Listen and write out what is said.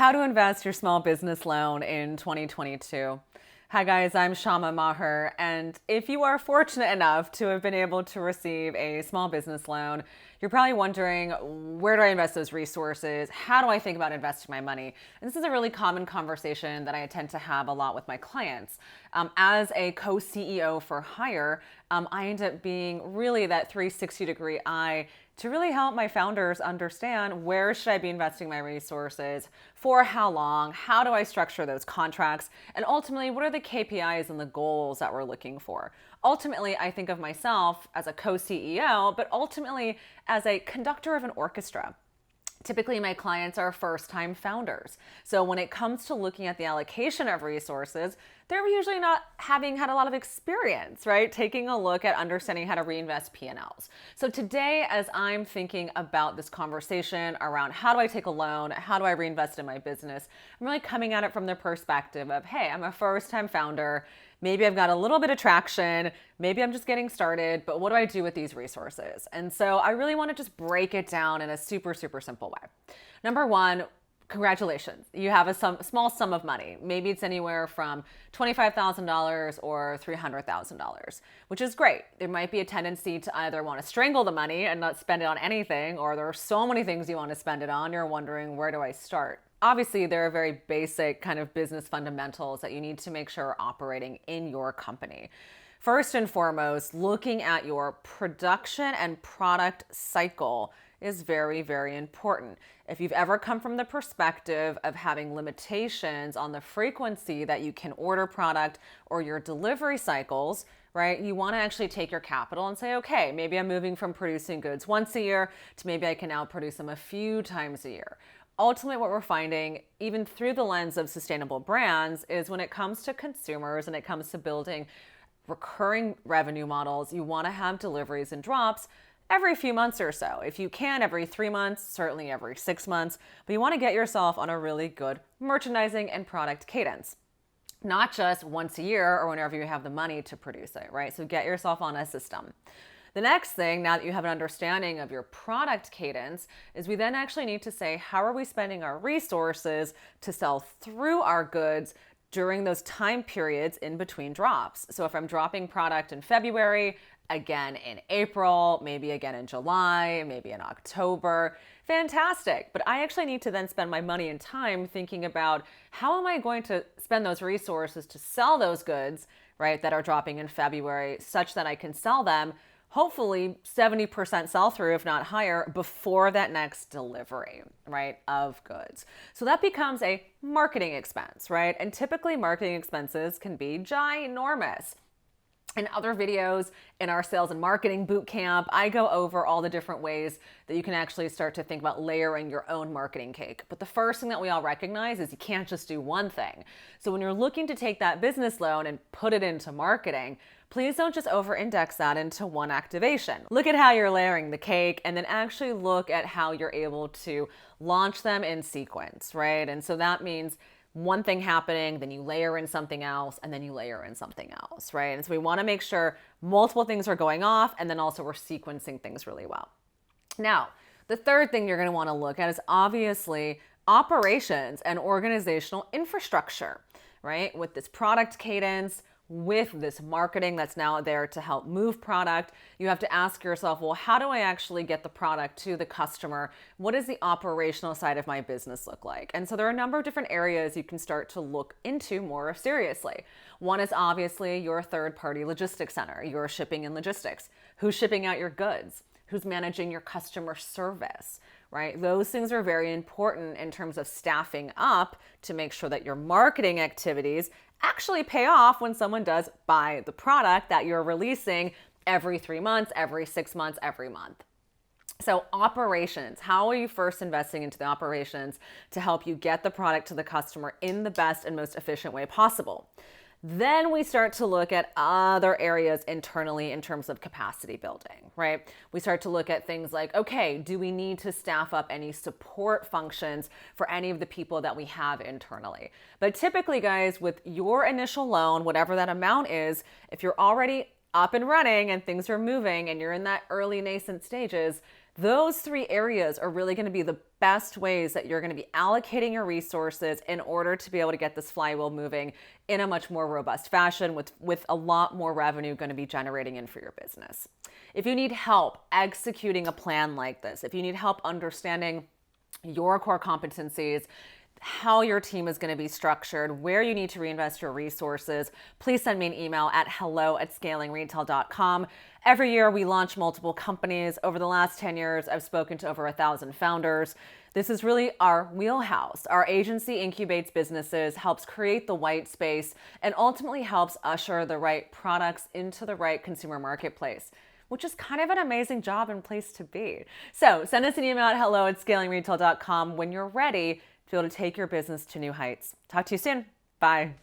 How to invest your small business loan in 2022. Hi guys, I'm Syama Maher, and if you are fortunate enough to have been able to receive a small business loan, you're probably wondering, where do I invest those resources? How do I think about investing my money? And this is a really common conversation that I tend to have a lot with my clients. As a co-CEO for hire, I end up being really that 360-degree eye to really help my founders understand, where should I be investing my resources, for how long, how do I structure those contracts, and ultimately, what are the KPIs and the goals that we're looking for? Ultimately, I think of myself as a co-CEO, but ultimately as a conductor of an orchestra. Typically, my clients are first-time founders. So when it comes to looking at the allocation of resources, they're usually not having had a lot of experience, right? Taking a look at understanding how to reinvest P&Ls. So today, as I'm thinking about this conversation around how do I take a loan, how do I reinvest in my business, I'm really coming at it from the perspective of, hey, I'm a first-time founder. Maybe I've got a little bit of traction. Maybe I'm just getting started, but what do I do with these resources? And so I really want to just break it down in a super, super simple way. Number one, congratulations. You have a small sum of money. Maybe it's anywhere from $25,000 or $300,000, which is great. There might be a tendency to either want to strangle the money and not spend it on anything, or there are so many things you want to spend it on, you're wondering, where do I start? Obviously, there are very basic kind of business fundamentals that you need to make sure are operating in your company. First and foremost, looking at your production and product cycle is very, very important. If you've ever come from the perspective of having limitations on the frequency that you can order product or your delivery cycles, right? You want to actually take your capital and say, okay, maybe I'm moving from producing goods once a year to maybe I can now produce them a few times a year. Ultimately, what we're finding, even through the lens of sustainable brands, is when it comes to consumers and it comes to building recurring revenue models, you want to have deliveries and drops every few months or so. If you can, every 3 months, certainly every 6 months, but you want to get yourself on a really good merchandising and product cadence. Not just once a year or whenever you have the money to produce it, right? So get yourself on a system. The next thing, now that you have an understanding of your product cadence, is we then actually need to say, how are we spending our resources to sell through our goods during those time periods in between drops? So if I'm dropping product in February, again in April, maybe again in July, maybe in October, fantastic. But I actually need to then spend my money and time thinking about, how am I going to spend those resources to sell those goods, right, that are dropping in February, such that I can sell them hopefully 70% sell through, if not higher, before that next delivery, right, of goods. So that becomes a marketing expense, right? And typically marketing expenses can be ginormous. In other videos in our sales and marketing bootcamp, I go over all the different ways that you can actually start to think about layering your own marketing cake. But the first thing that we all recognize is you can't just do one thing. So when you're looking to take that business loan and put it into marketing, please don't just over-index that into one activation. Look at how you're layering the cake, and then actually look at how you're able to launch them in sequence, right? And so that means one thing happening, then you layer in something else, and then you layer in something else, right? And so we want to make sure multiple things are going off, and then also we're sequencing things really well. Now, the third thing you're going to want to look at is obviously operations and organizational infrastructure, right? With this product cadence, with this marketing that's now there to help move product, you have to ask yourself, well, how do I actually get the product to the customer? What does the operational side of my business look like? And so there are a number of different areas you can start to look into more seriously. One is obviously your third-party logistics center, your shipping and logistics. Who's shipping out your goods? Who's managing your customer service, right? Those things are very important in terms of staffing up to make sure that your marketing activities actually pay off when someone does buy the product that you're releasing every 3 months, every 6 months, every month. So operations, how are you first investing into the operations to help you get the product to the customer in the best and most efficient way possible? Then we start to look at other areas internally in terms of capacity building, right? We start to look at things like, okay, do we need to staff up any support functions for any of the people that we have internally? But typically, guys, with your initial loan, whatever that amount is, if you're already up and running and things are moving and you're in that early nascent stages, Those three areas are really going to be the best ways that you're going to be allocating your resources in order to be able to get this flywheel moving in a much more robust fashion with a lot more revenue going to be generating in for your business. If you need help executing a plan like this, if you need help understanding your core competencies, how your team is going to be structured, where you need to reinvest your resources, please send me an email at hello@scalingretail.com. Every year we launch multiple companies. Over the last 10 years, I've spoken to over 1,000 founders. This is really our wheelhouse. Our agency incubates businesses, helps create the white space, and ultimately helps usher the right products into the right consumer marketplace, which is kind of an amazing job and place to be. So send us an email at hello@scalingretail.com when you're ready to be able to take your business to new heights. Talk to you soon. Bye.